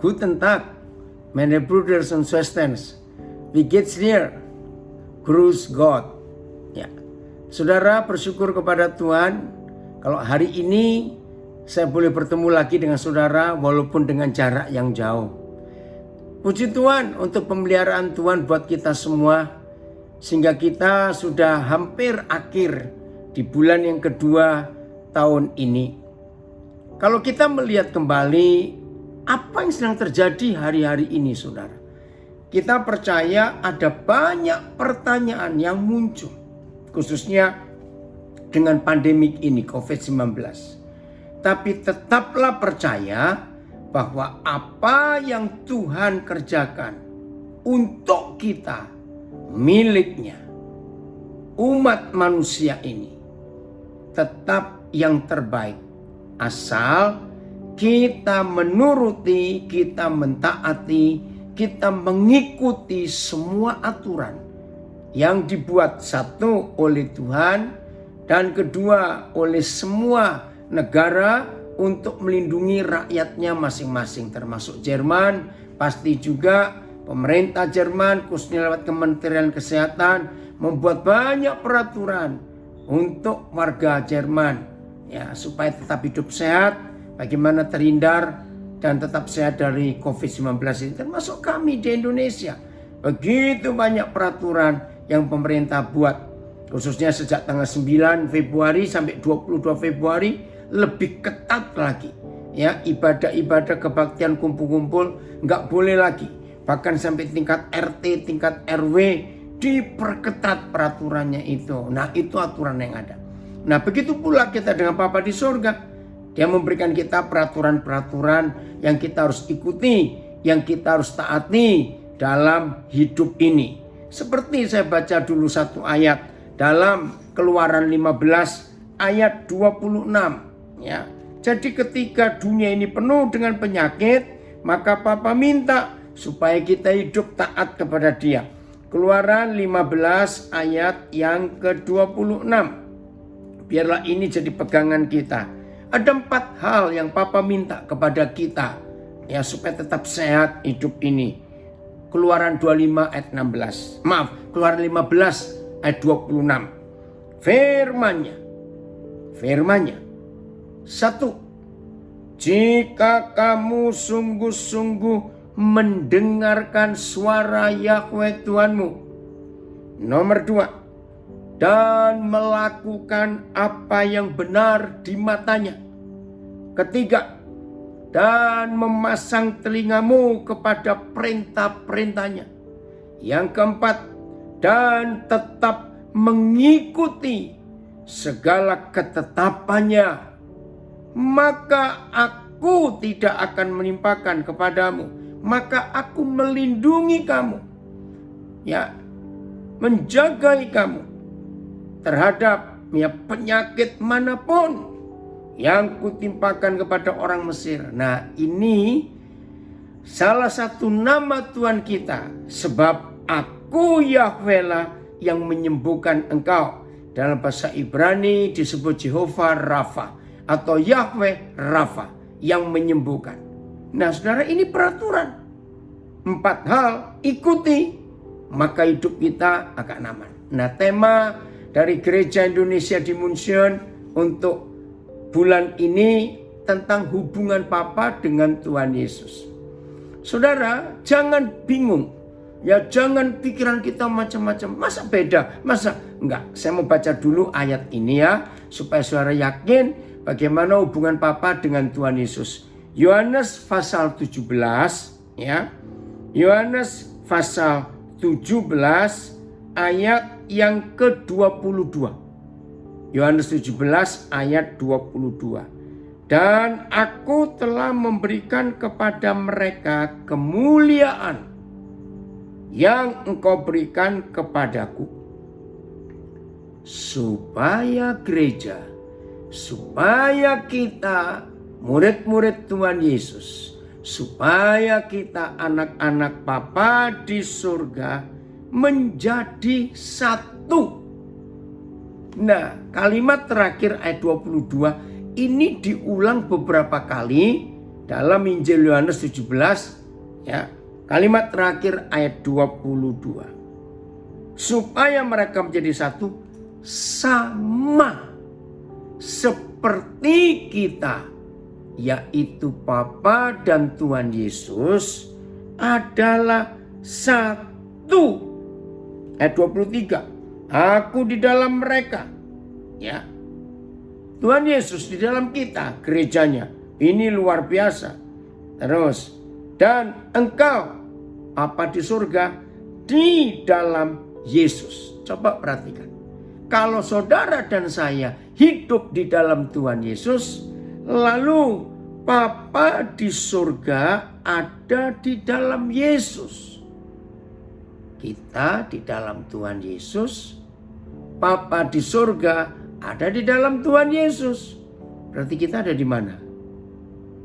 Guten Tag, meine Brüder und Schwestern. Wie geht's dir? Grüß Gott. Ya. Saudara, bersyukur kepada Tuhan kalau hari ini saya boleh bertemu lagi dengan saudara walaupun dengan jarak yang jauh. Puji Tuhan untuk pemeliharaan Tuhan buat kita semua, sehingga kita sudah hampir akhir di bulan yang kedua tahun ini. Kalau kita melihat kembali apa yang sedang terjadi hari-hari ini, saudara, kita percaya ada banyak pertanyaan yang muncul, khususnya dengan pandemik ini COVID-19. Tapi tetaplah percaya bahwa apa yang Tuhan kerjakan untuk kita, miliknya, umat manusia ini, tetap yang terbaik. Asal kita menuruti, kita mentaati, kita mengikuti semua aturan yang dibuat, satu oleh Tuhan dan kedua oleh semua negara untuk melindungi rakyatnya masing-masing, termasuk Jerman. Pasti juga pemerintah Jerman khususnya lewat Kementerian Kesehatan membuat banyak peraturan untuk warga Jerman, ya, supaya tetap hidup sehat, bagaimana terhindar dan tetap sehat dari COVID-19 ini, termasuk kami di Indonesia. Begitu banyak peraturan yang pemerintah buat, khususnya sejak tanggal 9 Februari sampai 22 Februari lebih ketat lagi. Ya, ibadah-ibadah kebaktian kumpul-kumpul nggak boleh lagi. Bahkan sampai tingkat RT, tingkat RW diperketat peraturannya itu. Nah, itu aturan yang ada. Nah, begitu pula kita dengan Bapa di surga. Dia memberikan kita peraturan-peraturan yang kita harus ikuti, yang kita harus taati dalam hidup ini. Seperti saya baca dulu satu ayat dalam Keluaran 15 ayat 26. Ya. Jadi ketika dunia ini penuh dengan penyakit, maka Papa minta supaya kita hidup taat kepada Dia. Keluaran 15 ayat yang ke-26. Biarlah ini jadi pegangan kita. Ada 4 hal yang Papa minta kepada kita, ya, supaya tetap sehat hidup ini. Keluaran 25 ayat 16. Maaf, Keluaran 15 ayat 26. Firman-Nya. 1. Jika kamu sungguh-sungguh mendengarkan suara Yahweh Tuhanmu. Nomor 2. Dan melakukan apa yang benar di matanya. Ketiga, dan memasang telingamu kepada perintah-perintahnya. Yang keempat, dan tetap mengikuti segala ketetapannya. Maka aku tidak akan menimpakan kepadamu. Maka aku melindungi kamu. Ya, menjagai kamu terhadap, ya, penyakit manapun yang kutimpakan kepada orang Mesir. Nah, ini salah satu nama Tuhan kita. Sebab aku Yahweh lah yang menyembuhkan engkau. Dalam bahasa Ibrani disebut Jehovah Rafa atau Yahweh Rafa yang menyembuhkan. Nah, saudara, ini peraturan. 4 hal ikuti, maka hidup kita akan aman. Nah, tema dari Gereja Indonesia di Munchen untuk bulan ini tentang hubungan Papa dengan Tuhan Yesus. Saudara, jangan bingung. Ya, jangan pikiran kita macam-macam. Masa beda? Masa enggak? Saya mau baca dulu ayat ini, ya, supaya saudara yakin bagaimana hubungan Papa dengan Tuhan Yesus. Yohanes pasal 17, ya. Yohanes pasal 17 ayat yang ke-22. Yohanes 17 ayat 22. Dan aku telah memberikan kepada mereka kemuliaan yang engkau berikan kepadaku, supaya gereja, supaya kita murid-murid Tuhan Yesus, supaya kita anak-anak Bapa di surga menjadi satu. Nah, kalimat terakhir ayat 22 ini diulang beberapa kali dalam Injil Yohanes 17 ya, kalimat terakhir ayat 22. Supaya mereka menjadi satu sama seperti kita, yaitu Bapa dan Tuhan Yesus adalah satu. Ayat 23. Aku di dalam mereka. Ya. Tuhan Yesus di dalam kita, gerejanya. Ini luar biasa. Terus, dan engkau apa di surga di dalam Yesus. Coba perhatikan. Kalau saudara dan saya hidup di dalam Tuhan Yesus, lalu Bapa di surga ada di dalam Yesus. Kita di dalam Tuhan Yesus, Bapa di surga ada di dalam Tuhan Yesus. Berarti kita ada di mana?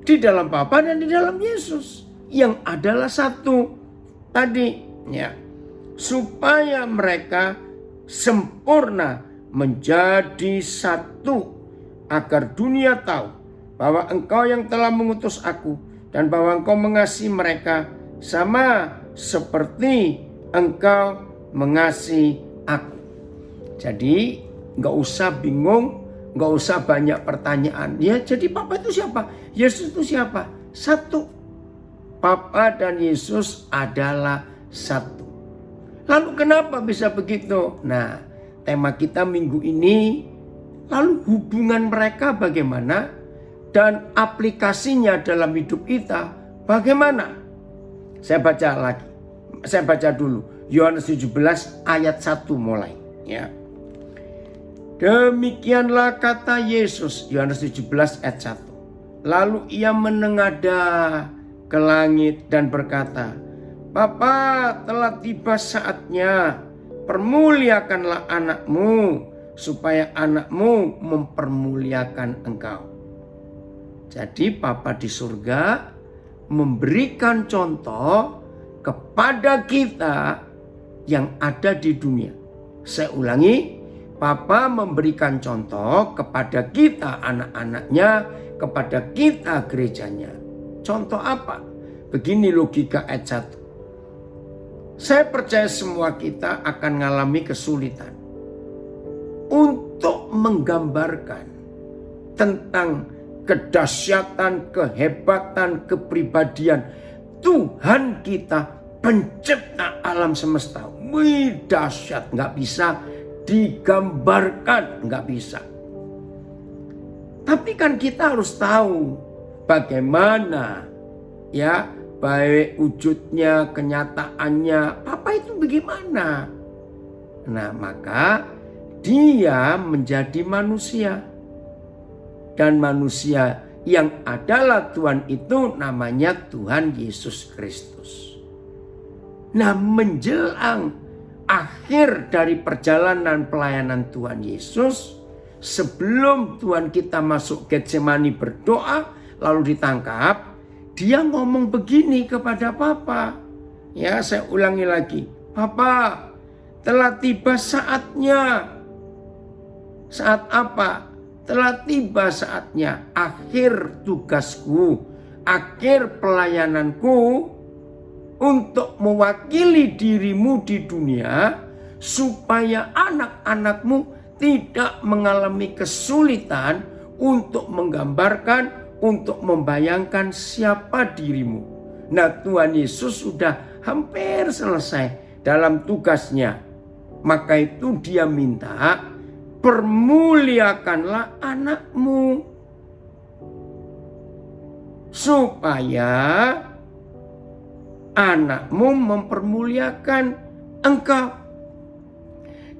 Di dalam Bapa dan di dalam Yesus, yang adalah satu tadi ya. Supaya mereka sempurna menjadi satu, agar dunia tahu bahwa engkau yang telah mengutus aku dan bahwa engkau mengasihi mereka sama seperti engkau mengasihi aku. Jadi nggak usah bingung, nggak usah banyak pertanyaan. Ya, jadi Bapa itu siapa? Yesus itu siapa? Satu. Bapa dan Yesus adalah satu. Lalu kenapa bisa begitu? Nah, tema kita minggu ini, lalu hubungan mereka bagaimana? Dan aplikasinya dalam hidup kita bagaimana? Saya baca lagi. Saya baca dulu. Yohanes 17 ayat 1 mulai. Ya. Demikianlah kata Yesus. Yohanes 17 ayat 1. Lalu ia menengadah ke langit dan berkata, Bapa, telah tiba saatnya, permuliakanlah anakmu, supaya anakmu mempermuliakan engkau. Jadi Bapa di surga memberikan contoh kepada kita yang ada di dunia. Saya ulangi, Bapa memberikan contoh kepada kita anak-anaknya, kepada kita gerejanya. Contoh apa? Begini logika ayat 1. Saya percaya semua kita akan mengalami kesulitan untuk menggambarkan tentang kedahsyatan, kehebatan, kepribadian Tuhan kita, pencipta alam semesta. Wih, dahsyat, nggak bisa digambarkan, nggak bisa. Tapi kan kita harus tahu bagaimana ya, baik wujudnya, kenyataannya, Bapa itu bagaimana. Nah, maka dia menjadi manusia. Dan manusia yang adalah Tuhan itu namanya Tuhan Yesus Kristus. Nah, menjelang akhir dari perjalanan pelayanan Tuhan Yesus, sebelum Tuhan kita masuk Getsemani berdoa lalu ditangkap, dia ngomong begini kepada Bapa. Ya, saya ulangi lagi. Bapa, telah tiba saatnya. Saat apa? Telah tiba saatnya, akhir tugasku, akhir pelayananku untuk mewakili dirimu di dunia, supaya anak-anakmu tidak mengalami kesulitan untuk menggambarkan, untuk membayangkan siapa dirimu. Nah, Tuhan Yesus sudah hampir selesai dalam tugasnya. Maka itu dia minta, permuliakanlah anakmu, supaya anakmu mempermuliakan engkau.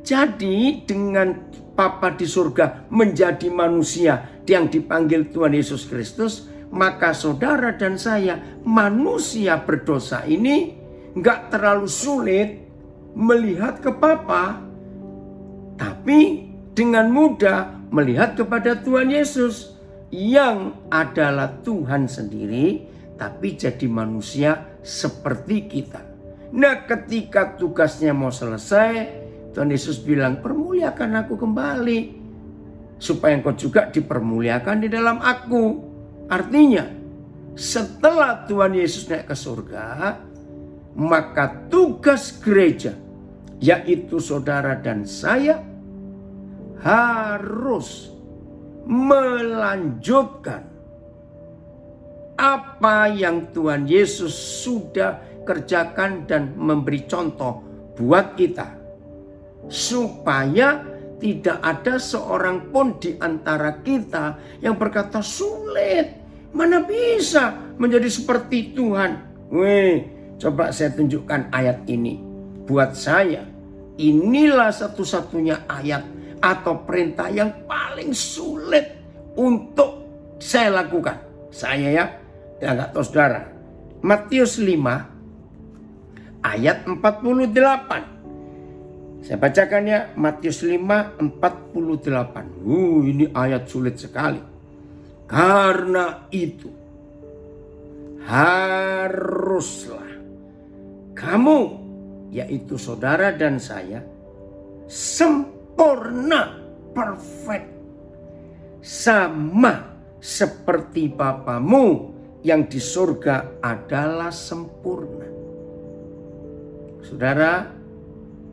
Jadi dengan Bapa di surga menjadi manusia yang dipanggil Tuhan Yesus Kristus, maka saudara dan saya, manusia berdosa ini gak terlalu sulit melihat ke Bapa, tapi dengan mudah melihat kepada Tuhan Yesus yang adalah Tuhan sendiri, tapi jadi manusia seperti kita. Nah, ketika tugasnya mau selesai, Tuhan Yesus bilang, permuliakan aku kembali, supaya engkau juga dipermuliakan di dalam aku. Artinya, setelah Tuhan Yesus naik ke surga, maka tugas gereja, yaitu saudara dan saya, harus melanjutkan apa yang Tuhan Yesus sudah kerjakan dan memberi contoh buat kita. Supaya tidak ada seorang pun di antara kita yang berkata, sulit, mana bisa menjadi seperti Tuhan. Coba saya tunjukkan ayat ini. Buat saya, inilah satu-satunya ayat atau perintah yang paling sulit untuk saya lakukan. Saya nggak tahu saudara. Matius 5 ayat 48. Saya bacakan ya, Matius 5:48. Ini ayat sulit sekali. Karena itu haruslah kamu, yaitu saudara dan saya, sempurna, perfect, sama seperti Bapamu yang di surga adalah sempurna. Saudara,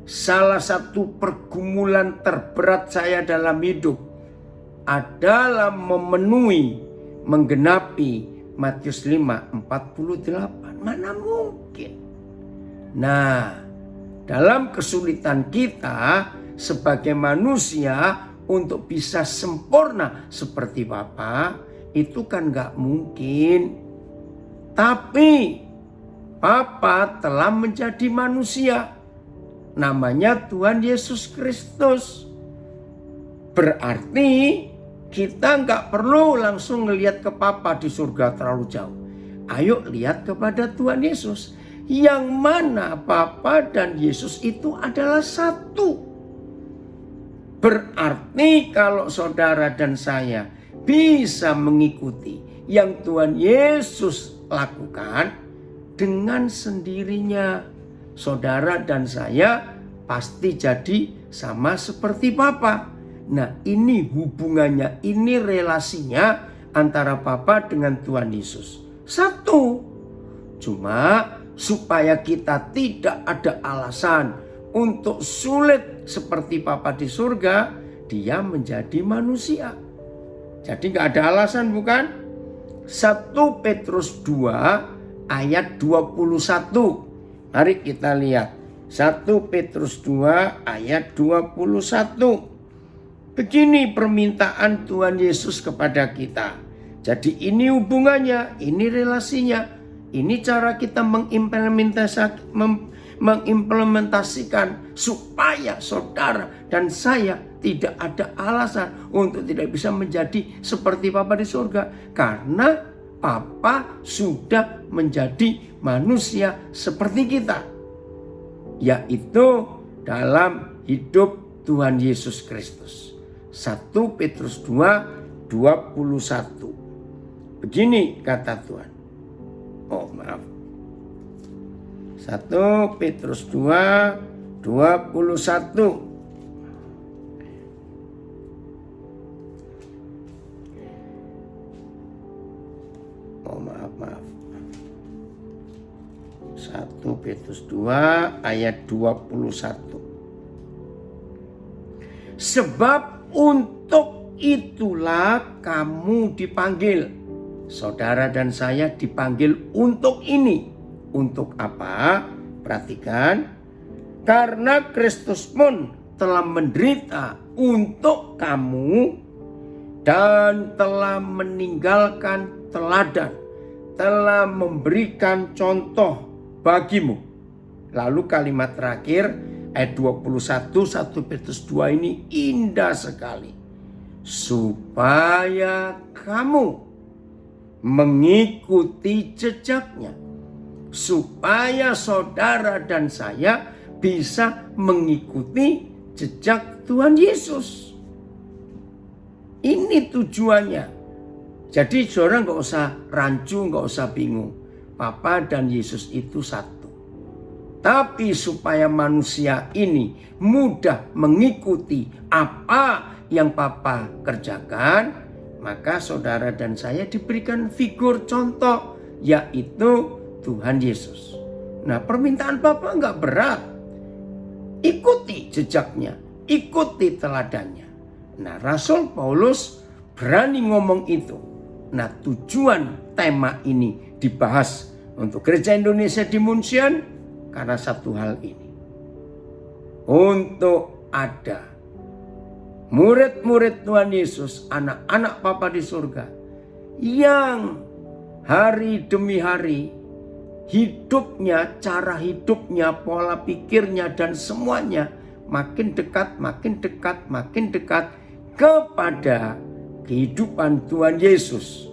salah satu pergumulan terberat saya dalam hidup adalah menggenapi Matius 5:48. Mana mungkin? Nah, dalam kesulitan kita sebagai manusia untuk bisa sempurna seperti Bapa, itu kan gak mungkin. Tapi Bapa telah menjadi manusia. Namanya Tuhan Yesus Kristus. Berarti kita nggak perlu langsung ngelihat ke Bapa di surga terlalu jauh. Ayo lihat kepada Tuhan Yesus. Yang mana Bapa dan Yesus itu adalah satu. Berarti kalau saudara dan saya bisa mengikuti yang Tuhan Yesus lakukan, dengan sendirinya saudara dan saya pasti jadi sama seperti Bapa. Nah, ini hubungannya, ini relasinya antara Bapa dengan Tuhan Yesus. Satu. Cuma supaya kita tidak ada alasan untuk sulit seperti Bapa di surga, dia menjadi manusia. Jadi gak ada alasan, bukan? 1 Petrus 2 ayat 21. Mari kita lihat. 1 Petrus 2 ayat 21. Begini permintaan Tuhan Yesus kepada kita. Jadi ini hubungannya, ini relasinya. Ini cara kita mengimplementasikan supaya saudara dan saya tidak ada alasan untuk tidak bisa menjadi seperti Bapa di surga. Karena Bapa sudah menjadi manusia seperti kita. Yaitu dalam hidup Tuhan Yesus Kristus. 1 Petrus 2, 21. Begini kata Tuhan. 1 Petrus 2, 21. Maaf. 1 Petrus 2 ayat 21. Sebab untuk itulah kamu dipanggil. Saudara dan saya dipanggil untuk ini. Untuk apa? Perhatikan. Karena Kristus pun telah menderita untuk kamu dan telah meninggalkan teladan, telah memberikan contoh bagimu. Lalu kalimat terakhir ayat 21 1 Petrus 2 ini indah sekali. Supaya kamu mengikuti jejaknya. Supaya saudara dan saya bisa mengikuti jejak Tuhan Yesus. Ini tujuannya. Jadi saudara gak usah rancu, gak usah bingung. Bapa dan Yesus itu satu. Tapi supaya manusia ini mudah mengikuti apa yang Bapa kerjakan, maka saudara dan saya diberikan figur contoh yaitu Tuhan Yesus. Nah, permintaan Bapa nggak berat. Ikuti jejaknya, ikuti teladannya. Nah, Rasul Paulus berani ngomong itu. Nah, tujuan tema ini dibahas untuk Gereja Indonesia di München karena satu hal ini. Untuk ada murid-murid Tuhan Yesus, anak-anak Bapa di surga, yang hari demi hari hidupnya, cara hidupnya, pola pikirnya, dan semuanya makin dekat, makin dekat, makin dekat kepada kehidupan Tuhan Yesus.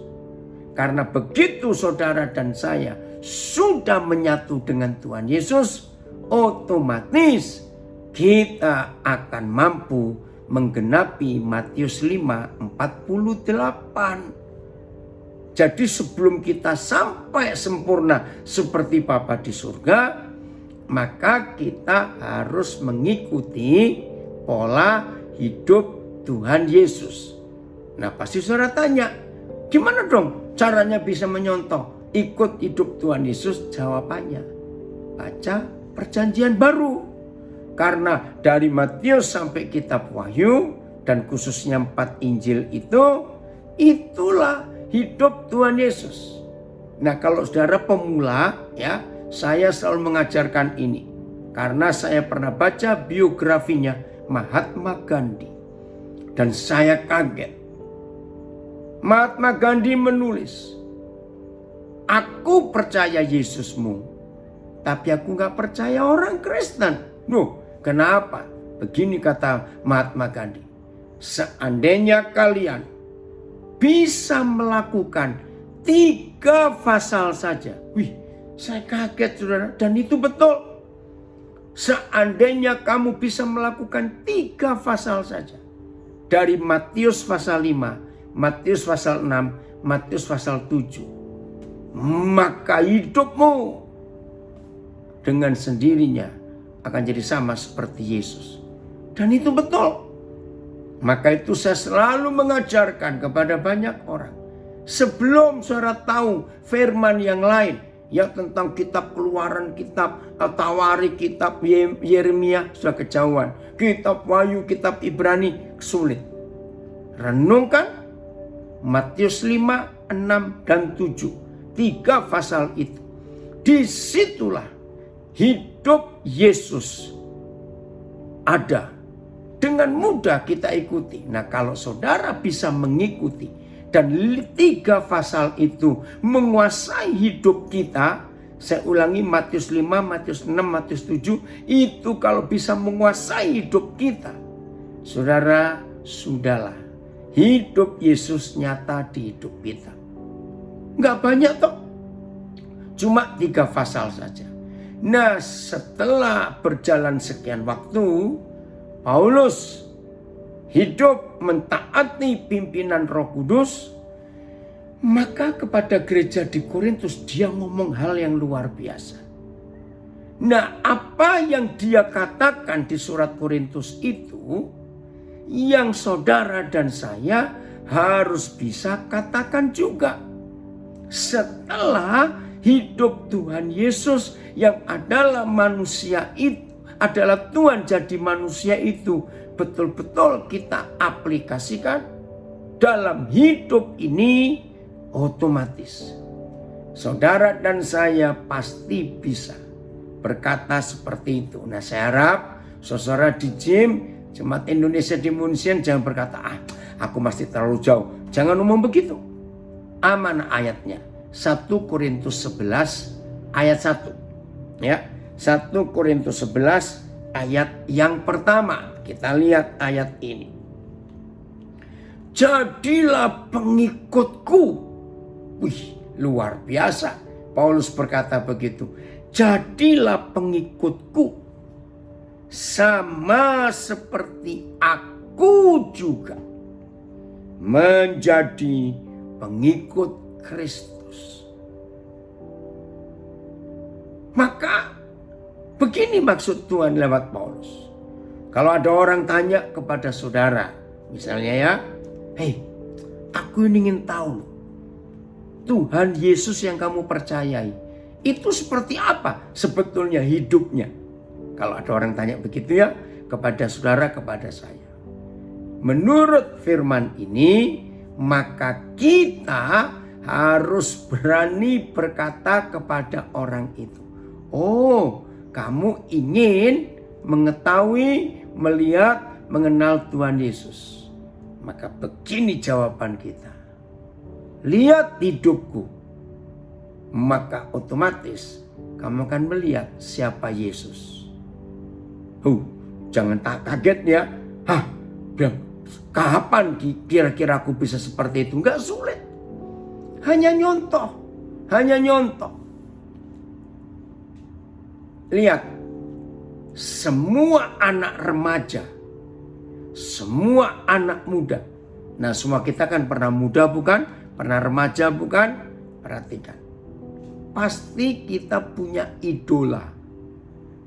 Karena begitu saudara dan saya sudah menyatu dengan Tuhan Yesus, otomatis kita akan mampu menggenapi Matius 5:48. Jadi sebelum kita sampai sempurna seperti Bapa di surga, maka kita harus mengikuti pola hidup Tuhan Yesus. Nah, pasti saudara tanya, gimana dong caranya bisa menyontoh ikut hidup Tuhan Yesus? Jawabannya, baca Perjanjian Baru. Karena dari Matius sampai kitab Wahyu dan khususnya 4 Injil itu, itulah hidup Tuhan Yesus. Nah, kalau saudara pemula, ya, saya selalu mengajarkan ini. Karena saya pernah baca biografinya Mahatma Gandhi. Dan saya kaget. Mahatma Gandhi menulis, aku percaya Yesusmu, tapi aku gak percaya orang Kristen. Loh, kenapa? Begini kata Mahatma Gandhi. Seandainya kalian bisa melakukan 3 pasal saja. Wih, saya kaget saudara. Dan itu betul. Seandainya kamu bisa melakukan 3 pasal saja. Dari Matius pasal 5, Matius pasal 6, Matius pasal 7. Maka hidupmu dengan sendirinya akan jadi sama seperti Yesus. Dan itu betul. Maka itu saya selalu mengajarkan kepada banyak orang. Sebelum saudara tahu firman yang lain, ya tentang kitab Keluaran, kitab Tawari, kitab Yeremia sudah kejauhan. Kitab Wahyu, kitab Ibrani sulit. Renungkan Matius 5, 6, dan 7. 3 pasal itu. Disitulah hidup Yesus ada. Dengan mudah kita ikuti. Nah, kalau saudara bisa mengikuti dan 3 pasal itu menguasai hidup kita, saya ulangi Matius 5, Matius 6, Matius 7, itu kalau bisa menguasai hidup kita, saudara, sudahlah. Hidup Yesus nyata di hidup kita. Nggak banyak toh. Cuma 3 pasal saja. Nah, setelah berjalan sekian waktu, Paulus hidup mentaati pimpinan Roh Kudus, maka kepada gereja di Korintus dia ngomong hal yang luar biasa. Nah, apa yang dia katakan di surat Korintus itu, yang saudara dan saya harus bisa katakan juga. Setelah hidup Tuhan Yesus yang adalah manusia itu, adalah Tuhan jadi manusia itu, betul-betul kita aplikasikan dalam hidup ini, otomatis saudara dan saya pasti bisa berkata seperti itu. Nah, saya harap saudara di Jemaat Indonesia di München jangan berkata, aku masih terlalu jauh. Jangan ngomong begitu. Aman ayatnya. 1 Korintus 11 ayat 1. Ya. 1 Korintus 11 ayat yang pertama. Kita lihat ayat ini. Jadilah pengikutku. Wih, luar biasa. Paulus berkata begitu. Jadilah pengikutku. Sama seperti aku juga menjadi pengikut Kristus. Maka begini maksud Tuhan lewat Paulus. Kalau ada orang tanya kepada saudara, misalnya ya, hei, aku ingin tahu Tuhan Yesus yang kamu percayai itu seperti apa sebetulnya hidupnya? Kalau ada orang tanya begitu ya kepada saudara, kepada saya. Menurut firman ini, maka kita harus berani berkata kepada orang itu, oh, kamu ingin mengetahui, melihat, mengenal Tuhan Yesus. Maka begini jawaban kita. Lihat hidupku, maka otomatis kamu akan melihat siapa Yesus. Jangan tak kaget ya. Bilang, kapan kira-kira aku bisa seperti itu? Enggak sulit. Hanya nyontoh. Lihat, semua anak remaja, semua anak muda. Nah, semua kita kan pernah muda bukan? Pernah remaja bukan? Perhatikan. Pasti kita punya idola.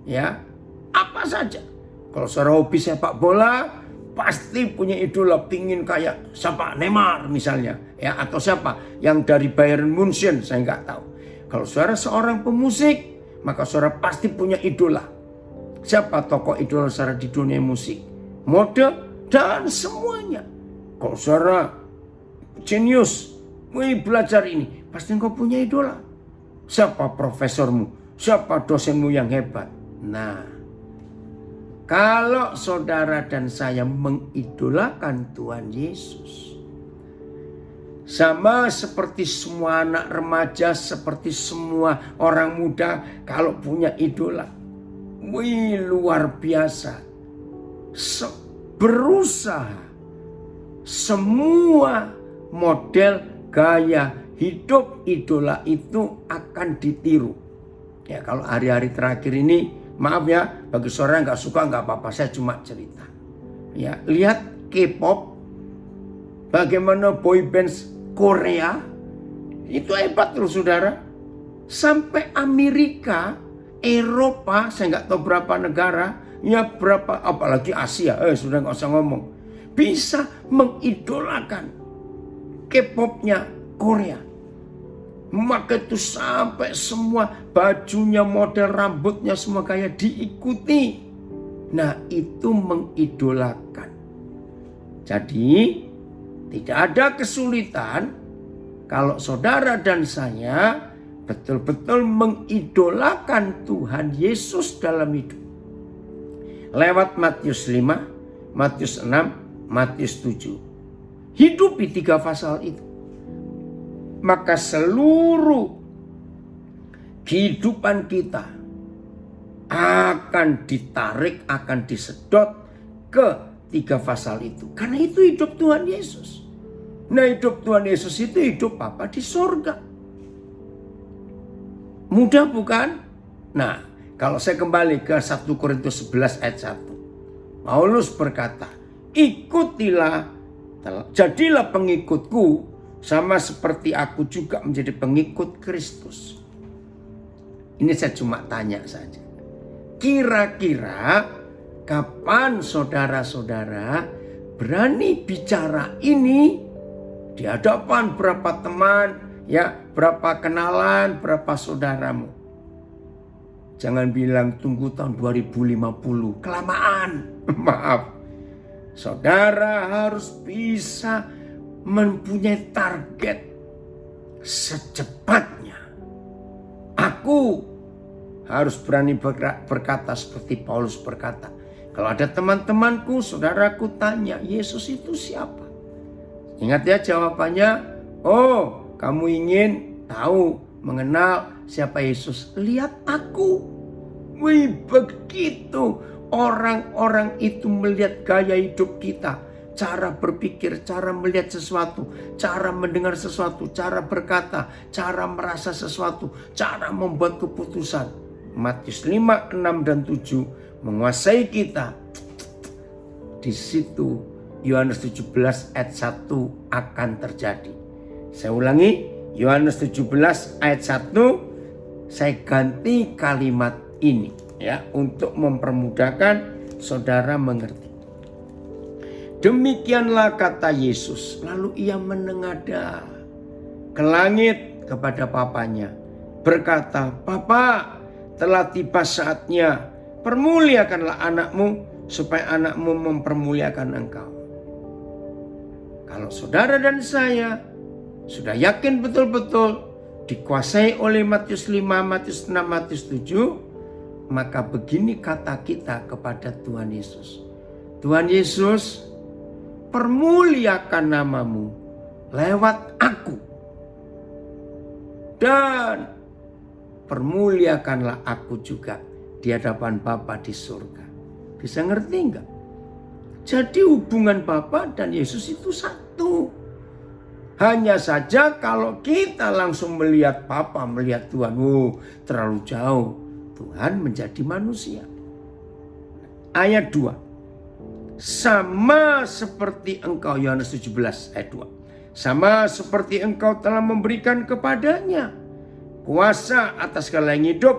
Ya, apa saja. Kalau saudara hobi sepak bola, pasti punya idola, pingin kayak siapa, Neymar misalnya, ya, atau siapa yang dari Bayern Munchen, saya nggak tahu. Kalau saudara seorang pemusik, maka saudara pasti punya idola. Siapa tokoh idola saudara di dunia musik, mode, dan semuanya. Kalau saudara jenius, belajar ini, pasti engkau punya idola. Siapa profesormu, siapa dosenmu yang hebat. Nah, kalau saudara dan saya mengidolakan Tuhan Yesus, sama seperti semua anak remaja, seperti semua orang muda, kalau punya idola, luar biasa. Berusaha semua model gaya hidup idola itu akan ditiru. Ya, kalau hari-hari terakhir ini, maaf ya, bagi saudara yang gak suka gak apa-apa, saya cuma cerita. Ya, lihat K-pop, bagaimana boy bands Korea, itu hebat loh saudara. Sampai Amerika, Eropa, saya gak tahu berapa negara, ya berapa, apalagi Asia, sudah gak usah ngomong, bisa mengidolakan K-popnya Korea. Maka itu sampai semua bajunya, model rambutnya, semua kayak diikuti. Nah, itu mengidolakan. Jadi tidak ada kesulitan kalau saudara dan saya betul-betul mengidolakan Tuhan Yesus dalam hidup. Lewat Matius 5, Matius 6, Matius 7. Hidupi 3 pasal itu. Maka seluruh kehidupan kita akan ditarik, akan disedot ke 3 pasal itu. Karena itu hidup Tuhan Yesus. Nah, hidup Tuhan Yesus itu hidup apa? Di sorga. Mudah bukan? Nah, kalau saya kembali ke 1 Korintus 11 ayat 1. Paulus berkata, ikutilah, jadilah pengikutku, sama seperti aku juga menjadi pengikut Kristus. Ini saya cuma tanya saja. Kira-kira kapan saudara-saudara berani bicara ini di hadapan berapa teman, ya, berapa kenalan, berapa saudaramu? Jangan bilang tunggu tahun 2050, kelamaan. Maaf. Saudara harus bisa mempunyai target secepatnya. Aku harus berani berkata seperti Paulus berkata. Kalau ada teman-temanku, saudaraku tanya, Yesus itu siapa? Ingat ya jawabannya, oh kamu ingin tahu, mengenal siapa Yesus? Lihat aku. Begitu orang-orang itu melihat gaya hidup kita. Cara berpikir, cara melihat sesuatu, cara mendengar sesuatu, cara berkata, cara merasa sesuatu, cara membuat keputusan. Matius 5, 6, dan 7 menguasai kita. Di situ Yohanes 17 ayat 1 akan terjadi. Saya ulangi, Yohanes 17 ayat 1, saya ganti kalimat ini ya untuk mempermudahkan saudara mengerti. Demikianlah kata Yesus. Lalu ia menengadah ke langit kepada papanya, berkata, "Papa, telah tiba saatnya, permuliakanlah anakmu supaya anakmu mempermuliakan engkau." Kalau saudara dan saya sudah yakin betul-betul dikuasai oleh Matius 5, Matius 6, Matius 7, maka begini kata kita kepada Tuhan Yesus. Tuhan Yesus, permuliakan namamu lewat aku. Dan permuliakanlah aku juga di hadapan Bapa di surga. Bisa ngerti enggak? Jadi hubungan Bapa dan Yesus itu satu. Hanya saja kalau kita langsung melihat Bapa, melihat Tuhan, terlalu jauh. Tuhan menjadi manusia. Ayat 2. Sama seperti engkau, Yohanes 17 ayat 2. Sama seperti engkau telah memberikan kepadanya kuasa atas segala yang hidup,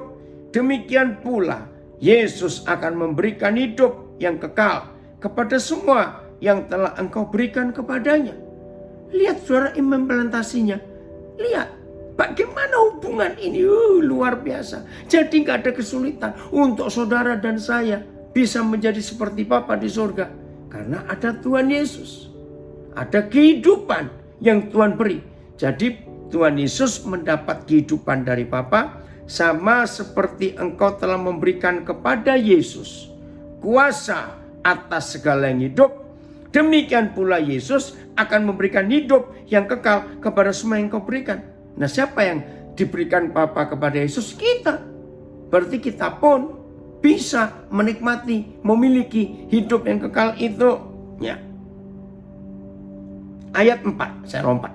demikian pula Yesus akan memberikan hidup yang kekal kepada semua yang telah engkau berikan kepadanya. Lihat saudara implementasinya. Lihat bagaimana hubungan ini. Luar biasa. Jadi gak ada kesulitan untuk saudara dan saya bisa menjadi seperti Bapa di surga. Karena ada Tuhan Yesus. Ada kehidupan yang Tuhan beri. Jadi Tuhan Yesus mendapat kehidupan dari Bapa, sama seperti engkau telah memberikan kepada Yesus kuasa atas segala yang hidup, demikian pula Yesus akan memberikan hidup yang kekal kepada semua yang kau berikan. Nah, siapa yang diberikan Bapa kepada Yesus? Kita. Berarti kita pun bisa menikmati, memiliki hidup yang kekal itu. Ya. Ayat 4, saya lompat.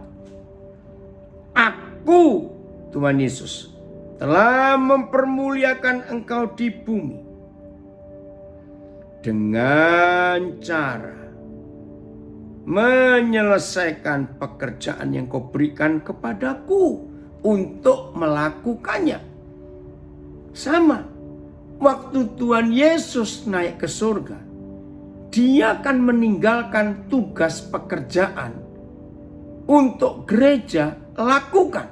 Aku, Tuhan Yesus, telah mempermuliakan engkau di bumi dengan cara menyelesaikan pekerjaan yang kau berikan kepadaku untuk melakukannya. Sama, waktu Tuhan Yesus naik ke surga, dia akan meninggalkan tugas pekerjaan untuk gereja lakukan.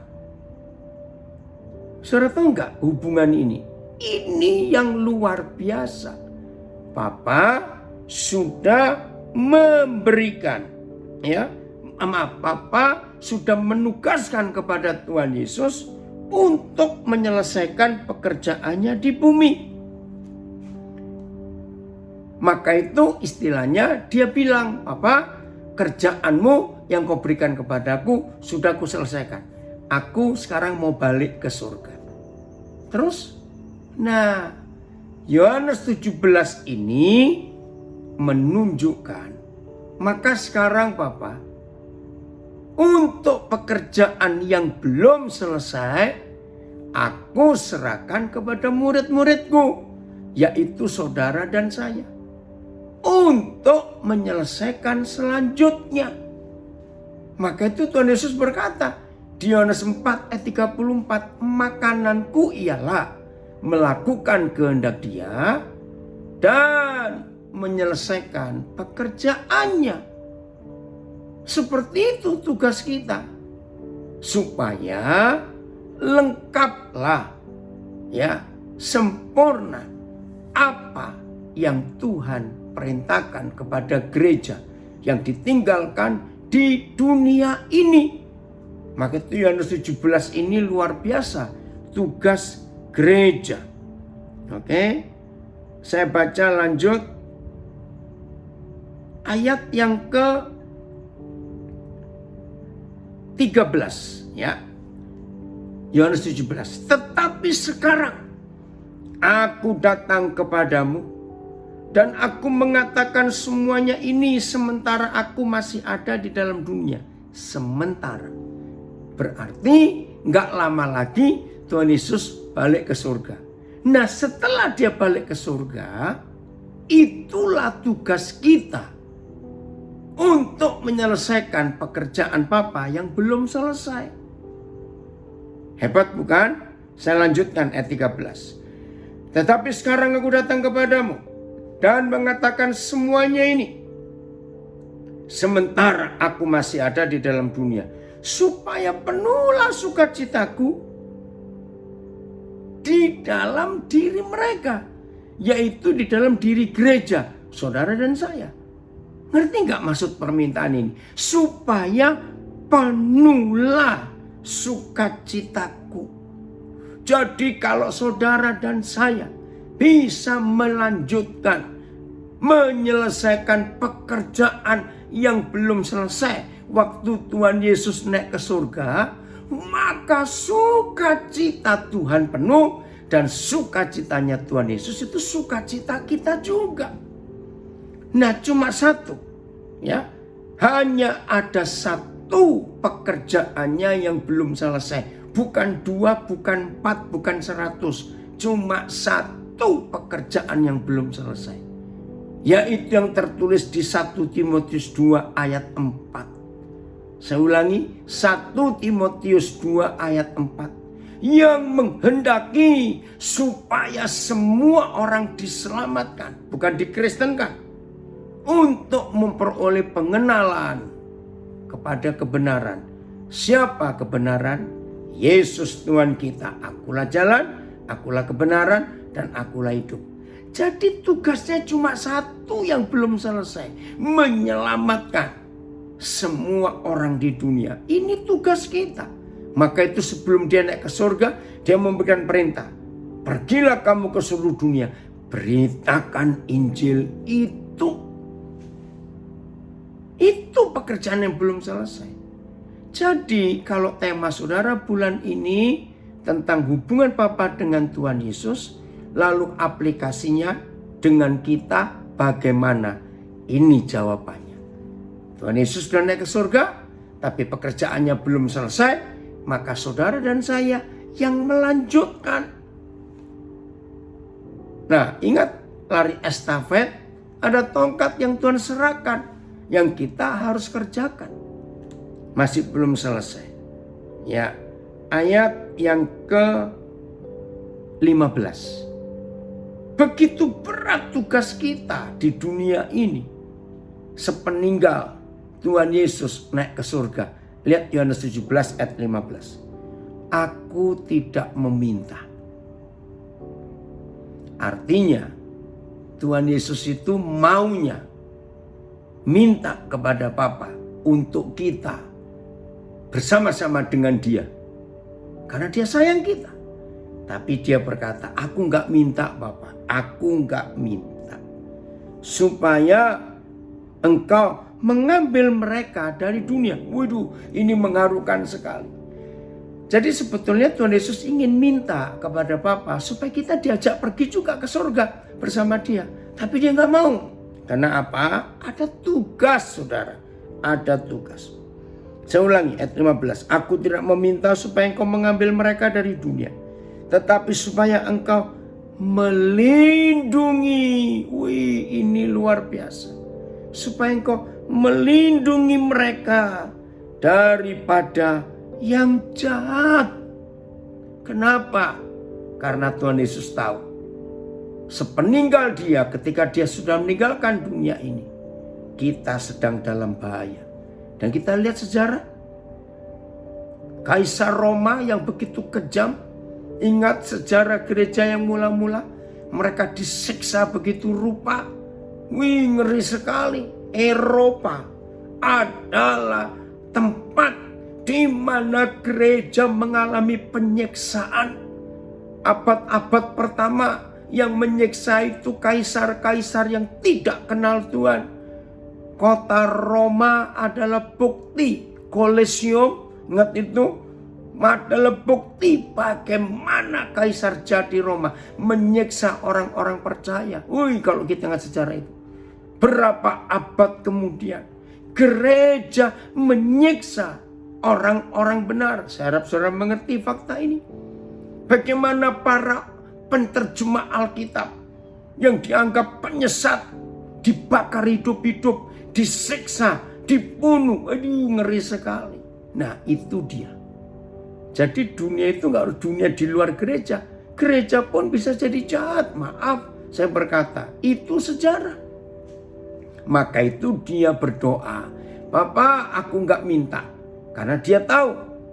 Saudara tahu enggak hubungan ini? Ini yang luar biasa. Papa sudah memberikan, Papa sudah menugaskan kepada Tuhan Yesus untuk menyelesaikan pekerjaannya di bumi. Maka itu istilahnya dia bilang, Papa, kerjaanmu yang kau berikan kepadaku sudah ku selesaikan. Aku sekarang mau balik ke surga. Terus, nah, Yohanes 17 ini menunjukkan, maka sekarang Papa, untuk pekerjaan yang belum selesai, aku serahkan kepada murid-muridku, yaitu saudara dan saya, untuk menyelesaikan selanjutnya. Maka itu Tuhan Yesus berkata di Yohanes 4 ayat 34, makananku ialah melakukan kehendak Dia dan menyelesaikan pekerjaannya. Seperti itu tugas kita, supaya lengkaplah, sempurna apa yang Tuhan perintahkan kepada gereja yang ditinggalkan di dunia ini. Maka itu Yohanes 17 ini luar biasa tugas gereja. Oke, saya baca lanjut ayat yang ke 13 ya. Yohanes 17. Tetapi sekarang aku datang kepadamu dan aku mengatakan semuanya ini sementara aku masih ada di dalam dunia. Sementara. Berarti gak lama lagi Tuhan Yesus balik ke surga. Nah, setelah dia balik ke surga, itulah tugas kita untuk menyelesaikan pekerjaan Bapa yang belum selesai. Hebat bukan? Saya lanjutkan ayat 13. Tetapi sekarang aku datang kepadamu dan mengatakan semuanya ini sementara aku masih ada di dalam dunia, supaya penuhlah sukacitaku di dalam diri mereka, yaitu di dalam diri gereja, saudara dan saya. Ngerti nggak maksud permintaan ini? Supaya penuhlah sukacitaku. Jadi kalau saudara dan saya bisa melanjutkan, menyelesaikan pekerjaan yang belum selesai waktu Tuhan Yesus naik ke surga, maka sukacita Tuhan penuh, dan sukacitanya Tuhan Yesus itu sukacita kita juga. Nah, cuma satu, ya, hanya ada satu pekerjaannya yang belum selesai. Bukan 2, bukan 4, bukan 100. Cuma satu pekerjaan yang belum selesai. Yaitu yang tertulis di 1 Timotius 2 ayat 4. Saya ulangi, 1 Timotius 2 ayat 4. Yang menghendaki supaya semua orang diselamatkan, bukan dikristenkan, untuk memperoleh pengenalan kepada kebenaran. Siapa kebenaran? Yesus Tuhan kita. Akulah jalan, akulah kebenaran, dan akulah hidup. Jadi tugasnya cuma satu yang belum selesai. Menyelamatkan semua orang di dunia. Ini tugas kita. Maka itu sebelum dia naik ke surga, dia memberikan perintah. Pergilah kamu ke seluruh dunia. Beritakan Injil itu. Itu pekerjaan yang belum selesai. Jadi kalau tema saudara bulan ini tentang hubungan Bapa dengan Tuhan Yesus, lalu aplikasinya dengan kita bagaimana? Ini jawabannya. Tuhan Yesus sudah naik ke surga, tapi pekerjaannya belum selesai, maka saudara dan saya yang melanjutkan. Nah, ingat, lari estafet, ada tongkat yang Tuhan serahkan, yang kita harus kerjakan. Masih belum selesai. Ya, ayat yang ke-15. Begitu berat tugas kita di dunia ini sepeninggal Tuhan Yesus naik ke surga. Lihat Yohanes 17 ayat 15. Aku tidak meminta. Artinya Tuhan Yesus itu maunya minta kepada Bapa untuk kita bersama-sama dengan dia. Karena dia sayang kita. Tapi dia berkata, aku enggak minta Bapa. Aku enggak minta. Supaya engkau mengambil mereka dari dunia. Waduh, ini mengharukan sekali. Jadi sebetulnya Tuhan Yesus ingin minta kepada Bapa supaya kita diajak pergi juga ke surga bersama dia. Tapi dia enggak mau. Karena apa? Ada tugas, saudara. Ada tugas. Saya ulangi ayat 15. Aku tidak meminta supaya engkau mengambil mereka dari dunia, tetapi supaya engkau melindungi. Wih, ini luar biasa. Supaya engkau melindungi mereka daripada yang jahat. Kenapa? Karena Tuhan Yesus tahu, sepeninggal dia, ketika dia sudah meninggalkan dunia ini, kita sedang dalam bahaya. Dan kita lihat sejarah Kaisar Roma yang begitu kejam. Ingat sejarah gereja yang mula-mula, mereka disiksa begitu rupa. Wih, ngeri sekali. Eropa adalah tempat di mana gereja mengalami penyiksaan. Abad-abad pertama yang menyiksa itu kaisar-kaisar yang tidak kenal Tuhan. Kota Roma adalah bukti. Colosseum, ingat itu, adalah bukti bagaimana kaisar jadi Roma menyiksa orang-orang percaya. Wih, kalau kita ingat sejarah itu. Berapa abad kemudian gereja menyiksa orang-orang benar. Saya harap saudara mengerti fakta ini. Bagaimana para penterjemah Alkitab yang dianggap penyesat dibakar hidup-hidup, disiksa, dibunuh. Aduh, ngeri sekali. Nah, itu dia. Jadi dunia itu gak harus dunia di luar gereja. Gereja pun bisa jadi jahat. Maaf, saya berkata, itu sejarah. Maka itu dia berdoa, Bapa, aku gak minta Karena dia tahu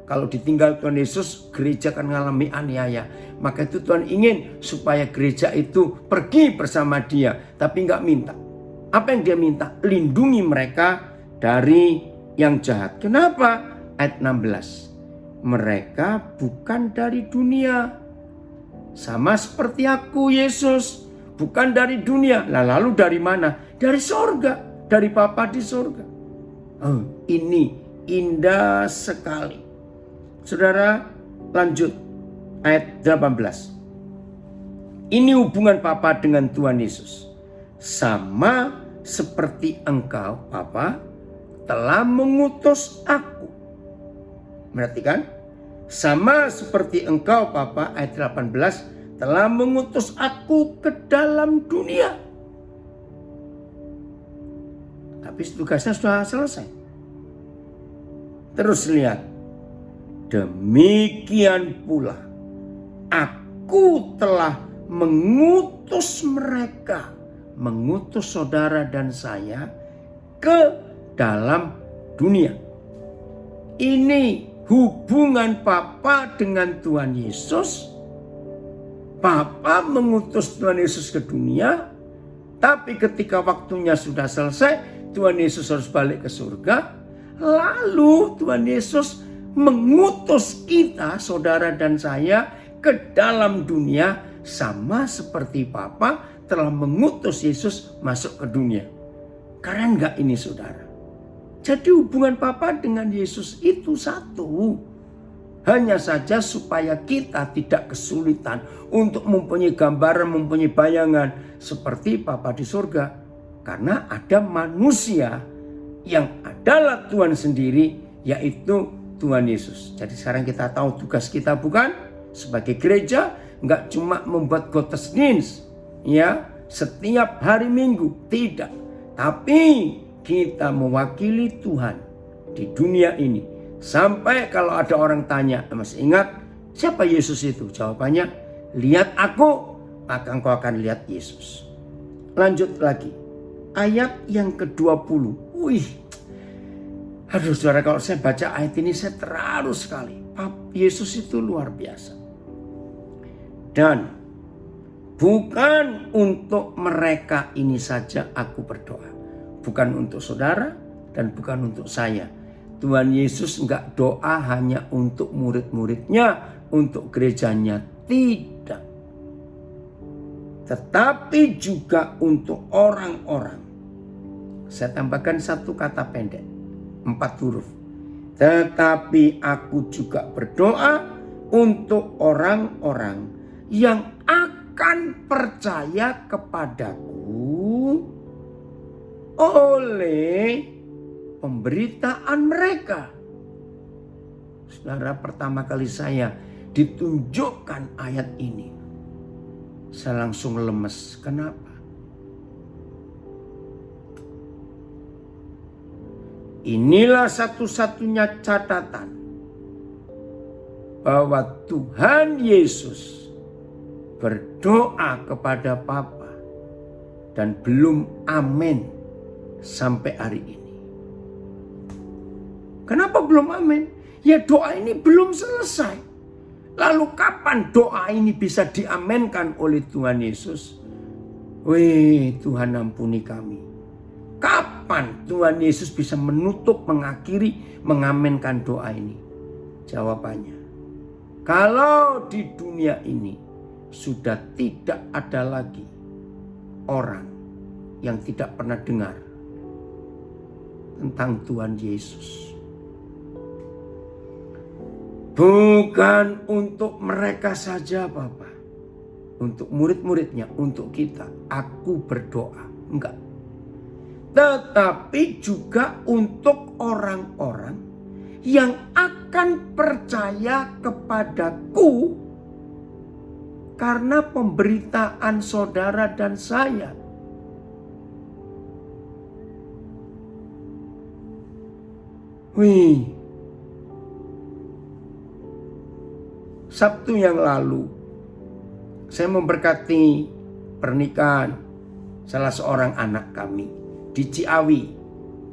kalau ditinggal Tuhan Yesus, gereja akan mengalami aniaya. Maka itu Tuhan ingin supaya gereja itu pergi bersama dia. Tapi nggak minta. Apa yang dia minta? Lindungi mereka dari yang jahat. Kenapa? Ayat 16. Mereka bukan dari dunia. Sama seperti aku, Yesus. Bukan dari dunia. Lalu dari mana? Dari sorga. Dari Bapa di sorga. Oh, ini indah sekali. Saudara, lanjut. Ayat 18. Ini hubungan Bapa dengan Tuhan Yesus. Sama seperti engkau, Bapa, telah mengutus aku. Perhatikan. Sama seperti engkau, Bapa, ayat 18, telah mengutus aku ke dalam dunia. Tapi tugasnya sudah selesai. Terus lihat. Demikian pula aku telah mengutus mereka, mengutus saudara dan saya ke dalam dunia. Ini hubungan Bapa dengan Tuhan Yesus. Bapa mengutus Tuhan Yesus ke dunia, tapi ketika waktunya sudah selesai, Tuhan Yesus harus balik ke surga. Lalu Tuhan Yesus mengutus kita, saudara dan saya, ke dalam dunia sama seperti Bapa telah mengutus Yesus masuk ke dunia. Keren gak ini, saudara? Jadi hubungan Bapa dengan Yesus itu satu. Hanya saja supaya kita tidak kesulitan untuk mempunyai gambaran, mempunyai bayangan seperti Bapa di surga. Karena ada manusia yang adalah Tuhan sendiri, yaitu Tuhan Yesus. Jadi sekarang kita tahu tugas kita bukan sebagai gereja, nggak cuma membuat Gottesdienst ya setiap hari Minggu, tidak. Tapi kita mewakili Tuhan di dunia ini. Sampai kalau ada orang tanya, masih ingat siapa Yesus itu? Jawabannya, lihat aku, maka engkau akan lihat Yesus. Lanjut lagi, ayat yang ke-20. Aduh saudara, kalau saya baca ayat ini saya terharu sekali. Yesus itu luar biasa. Dan bukan untuk mereka ini saja aku berdoa. Bukan untuk saudara dan bukan untuk saya. Tuhan Yesus enggak doa hanya untuk murid-muridnya, untuk gerejanya. Tidak. Tetapi juga untuk orang-orang. Saya tambahkan satu kata pendek. 4 huruf. Tetapi aku juga berdoa untuk orang-orang yang akan percaya kepadaku oleh pemberitaan mereka. Saudara, pertama kali saya ditunjukkan ayat ini, saya langsung lemes. Kenapa? Inilah satu-satunya catatan bahwa Tuhan Yesus berdoa kepada Bapa dan belum amin sampai hari ini. Kenapa belum amin? Ya doa ini belum selesai. Lalu kapan doa ini bisa diaminkan oleh Tuhan Yesus? Wih, Tuhan ampuni kami. Kapan Tuhan Yesus bisa menutup, mengakhiri, mengaminkan doa ini? Jawabannya, kalau di dunia ini sudah tidak ada lagi orang yang tidak pernah dengar tentang Tuhan Yesus. Bukan untuk mereka saja Bapak, untuk murid-muridnya, untuk kita. Aku berdoa, enggak. Tetapi juga untuk orang-orang yang akan percaya kepadaku karena pemberitaan saudara dan saya. Sabtu yang lalu saya memberkati pernikahan salah seorang anak kami di Ciawi,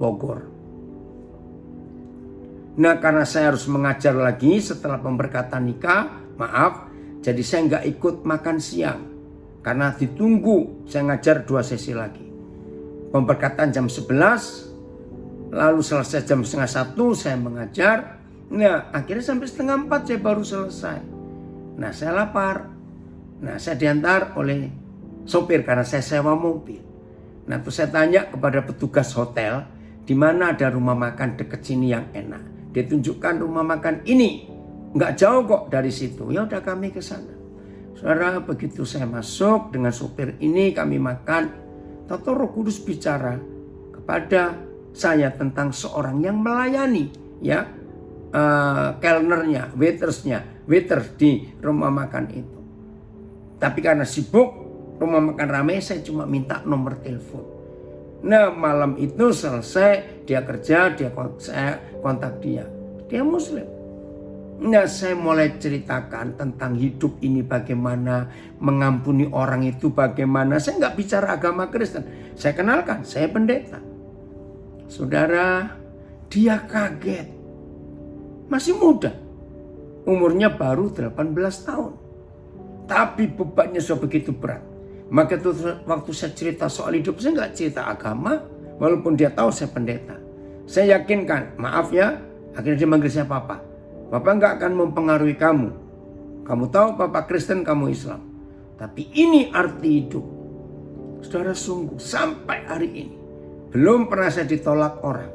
Bogor. Nah, karena saya harus mengajar lagi setelah pemberkatan nikah, maaf, jadi saya nggak ikut makan siang. Karena ditunggu, saya ngajar 2 sesi lagi. Pemberkatan jam 11, lalu selesai jam setengah 1 saya mengajar. Nah, akhirnya sampai setengah 4 saya baru selesai. Nah, saya lapar. Nah, saya diantar oleh sopir karena saya sewa mobil. Nah, terus saya tanya kepada petugas hotel, di mana ada rumah makan dekat sini yang enak. Dia tunjukkan rumah makan ini, nggak jauh kok dari situ. Ya udah kami ke sana. Saudara, begitu saya masuk dengan sopir ini, kami makan. Tahu Roh Kudus bicara kepada saya tentang seorang yang melayani, ya, kelnernya, waiter di rumah makan itu. Tapi karena sibuk, rumah makan ramai, saya cuma minta nomor telepon. Nah, malam itu selesai, dia kerja, saya kontak dia. Dia Muslim. Nah, saya mulai ceritakan tentang hidup ini bagaimana, mengampuni orang itu bagaimana. Saya nggak bicara agama Kristen. Saya kenalkan, saya pendeta. Saudara, dia kaget. Masih muda. Umurnya baru 18 tahun. Tapi bebannya sudah begitu berat. Maka itu waktu saya cerita soal hidup, saya nggak cerita agama. Walaupun dia tahu saya pendeta. Saya yakinkan, maaf ya, akhirnya dia manggil saya Papa. Papa nggak akan mempengaruhi kamu. Kamu tahu Papa Kristen, kamu Islam. Tapi ini arti hidup. Saudara, sungguh sampai hari ini belum pernah saya ditolak orang.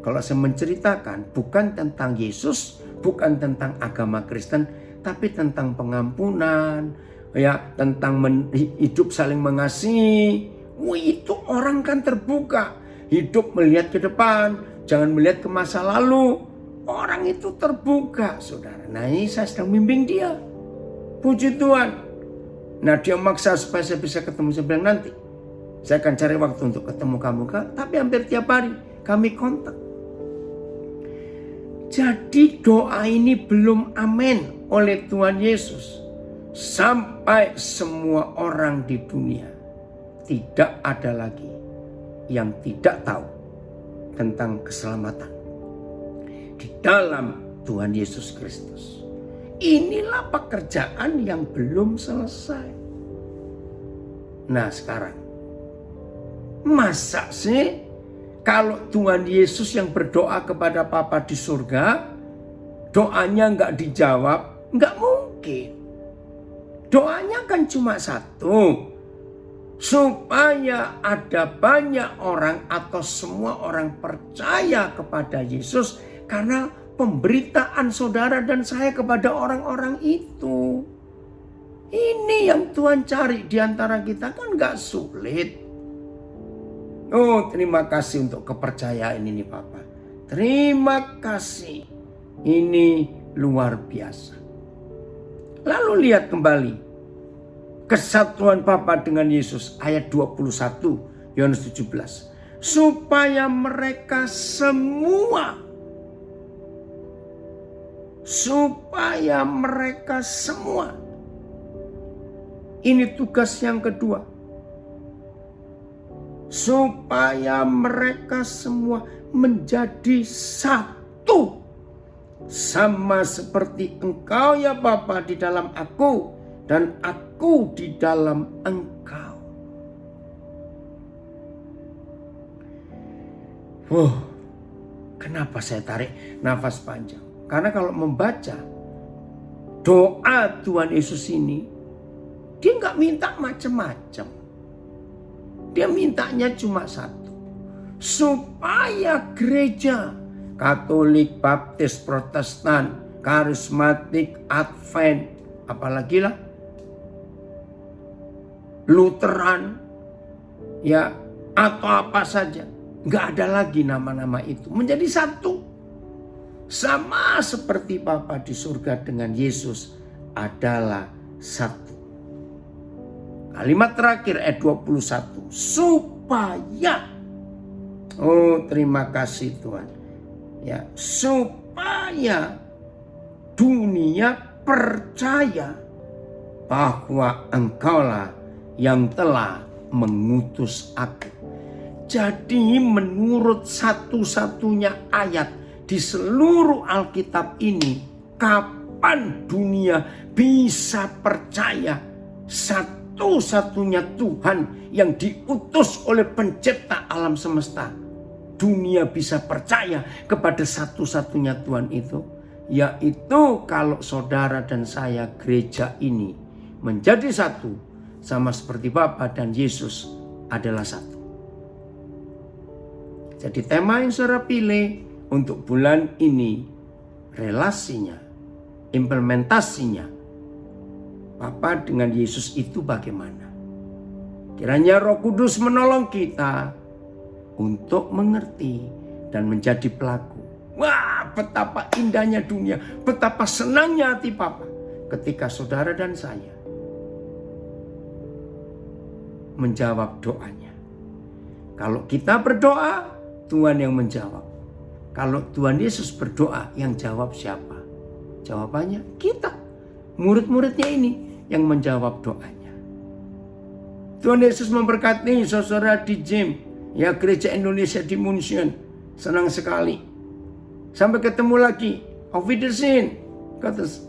Kalau saya menceritakan bukan tentang Yesus, bukan tentang agama Kristen, tapi tentang pengampunan, ya, tentang hidup saling mengasihi. Itu orang kan terbuka. Hidup melihat ke depan, jangan melihat ke masa lalu. Orang itu terbuka, saudara. Nah, ini saya sedang bimbing dia. Puji Tuhan. Nah, dia maksa supaya saya bisa ketemu. Saya bilang nanti saya akan cari waktu untuk ketemu kamu. Tapi hampir tiap hari kami kontak. Jadi doa ini belum amin oleh Tuhan Yesus. Sampai semua orang di dunia, tidak ada lagi yang tidak tahu tentang keselamatan di dalam Tuhan Yesus Kristus. Inilah pekerjaan yang belum selesai. Nah, sekarang masa sih kalau Tuhan Yesus yang berdoa kepada Bapa di surga, doanya nggak dijawab? Nggak mungkin. Doanya kan cuma satu, supaya ada banyak orang atau semua orang percaya kepada Yesus karena pemberitaan saudara dan saya kepada orang-orang itu. Ini yang Tuhan cari di antara kita, kan gak sulit. Oh, terima kasih untuk kepercayaan ini Papa. Terima kasih. Ini luar biasa. Lalu lihat kembali kesatuan Bapa dengan Yesus, ayat 21 Yohanes 17. Supaya mereka semua ini tugas yang kedua. Supaya mereka semua menjadi satu. Sama seperti Engkau ya Bapa di dalam aku dan aku di dalam Engkau. Kenapa saya tarik nafas panjang? Karena kalau membaca doa Tuhan Yesus ini, dia nggak minta macam-macam. Dia mintanya cuma satu. Supaya gereja Katolik, Baptis, Protestan, Karismatik, Advent, apalagi lah, Lutheran, ya, atau apa saja, nggak ada lagi nama-nama itu, menjadi satu, sama seperti Bapa di surga dengan Yesus adalah satu. Kalimat terakhir ayat 21, supaya, oh terima kasih Tuhan. Ya, supaya dunia percaya bahwa Engkaulah yang telah mengutus aku. Jadi menurut satu-satunya ayat di seluruh Alkitab ini, kapan dunia bisa percaya satu-satunya Tuhan yang diutus oleh pencipta alam semesta? Dunia bisa percaya kepada satu-satunya Tuhan itu, yaitu kalau saudara dan saya, gereja ini menjadi satu, sama seperti Bapa dan Yesus adalah satu. Jadi tema yang saudara pilih untuk bulan ini, relasinya, implementasinya Bapa dengan Yesus itu bagaimana? Kiranya Roh Kudus menolong kita untuk mengerti dan menjadi pelaku. Wah, betapa indahnya dunia, betapa senangnya hati Bapa ketika saudara dan saya menjawab doanya. Kalau kita berdoa, Tuhan yang menjawab. Kalau Tuhan Yesus berdoa, yang jawab siapa? Jawabannya kita, murid-muridnya ini yang menjawab doanya. Tuhan Yesus memberkati saudara di Jim, ya, Gereja Indonesia di München. Senang sekali. Sampai ketemu lagi. Auf Wiedersehen. Gottes